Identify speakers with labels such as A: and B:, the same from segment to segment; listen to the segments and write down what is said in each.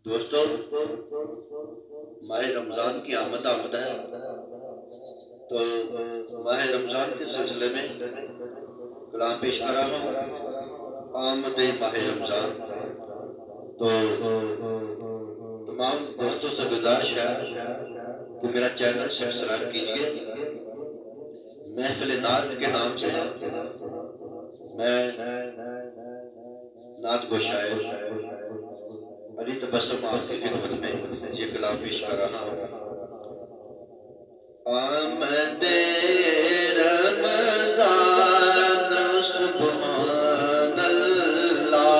A: دوستو، ماہ رمضان کی آمد ہے تو ماہ رمضان کے سلسلے میں کلام پیش کر رہا ہوں آمد ماہ رمضان۔ تو تمام دوستوں سے گزارش ہے کہ میرا چینل سبسکرائب کیجیے۔ محفل نعت کے نام سے میں نعت گو شاعر علی تبسم آپ کی خدمت میں یہ کلام پیش کر رہا ہوں۔ آمد رمضان سبحان اللہ،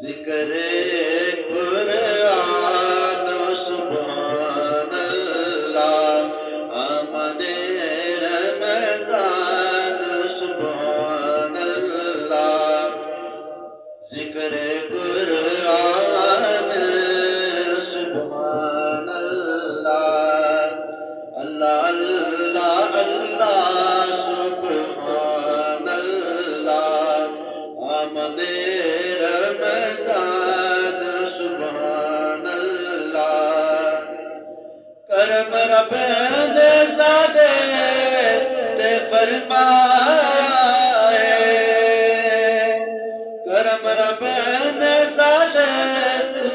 A: ذکر قرآن سبحان اللہ، آمد رمضان سبحان اللہ، ذکر قرآن سبحان اللہ، اللہ اللہ اللہ سبحان اللہ، آمد رمضان سبحان اللہ۔ کرم رب نے ساڈے تے فرمایا ہے، کرم رب نے ساڈے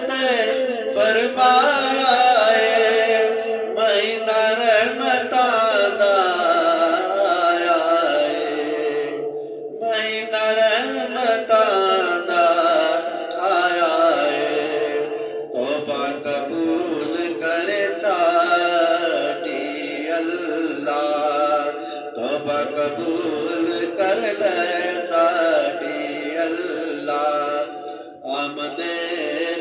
A: تے فرمایا ہے، مہینہ رحمتاں دا آیا ہے، مہینہ رحمتاں دا آیا ہے، توبہ قبول کرے ساڈی اللہ، توبہ قبول کر لے ساڈی اللہ، آمد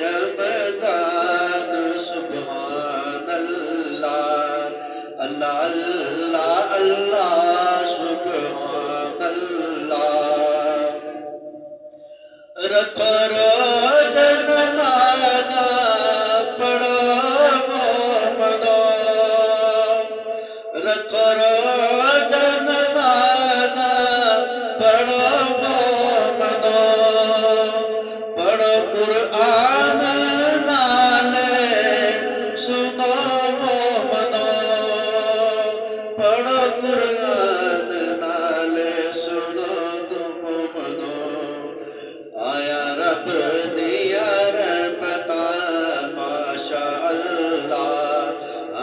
A: رمضان سبحان اللہ، اللہ اللہ اللہ سبحان اللہ۔ رکھو روز نماز پڑھو مومنو، رکھو روز نماز پڑھو مومنو، پڑھو قرآن نالے سنو مومنو، پڑھو قرآن نالے سنو مومنو، آیا رب دیا رحمتاں ماشاء اللہ،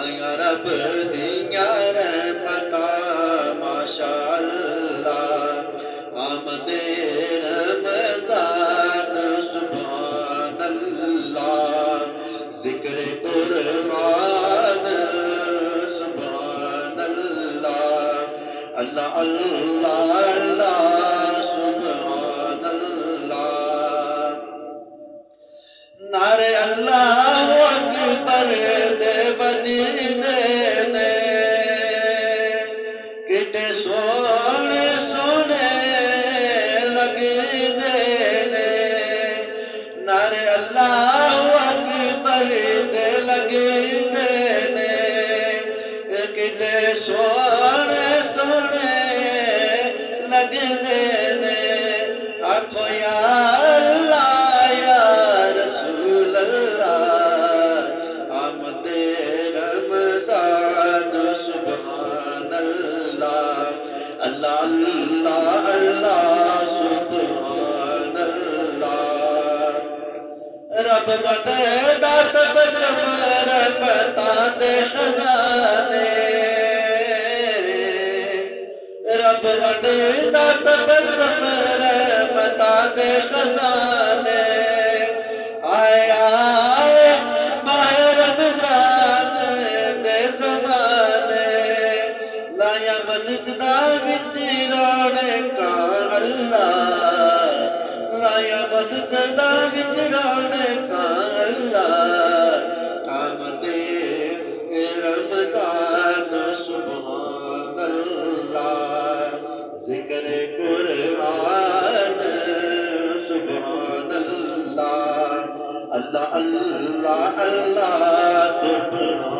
A: آیا رب دیا رحمتاں ماشاء اللہ، آمد رمضان سبحان اللہ، ذکر قرآن سبحان اللہ، اللہ اللہ اللہ سبحان اللہ۔ نعرے اللہ اکبر دے وجیدے نے، کڈے سونے سونے لگدے نے، نعرے اللہ اکبر دے لگدے نے، کڈے سونے سونے لگدے نے، آکھو یا اللہ یا رسول اللہ، آمد رمضان سبحان اللہ، اللہ اللہ اللہ سبحان اللہ۔ رب وڈے دات بسم رحمتاں دے خزانے، رب وڈے دات بسم رحمتاں دے خزانے، آئے آئے ماہ رمضان دے زمانے، لایا مسجد دا وچ رونقاں اللہ، لایا مسجد دا وچ رونقاں اللہ، آمد رمضان سبحان اللہ، ذکر قرآن سبحان اللہ، اللہ اللہ اللہ سبحان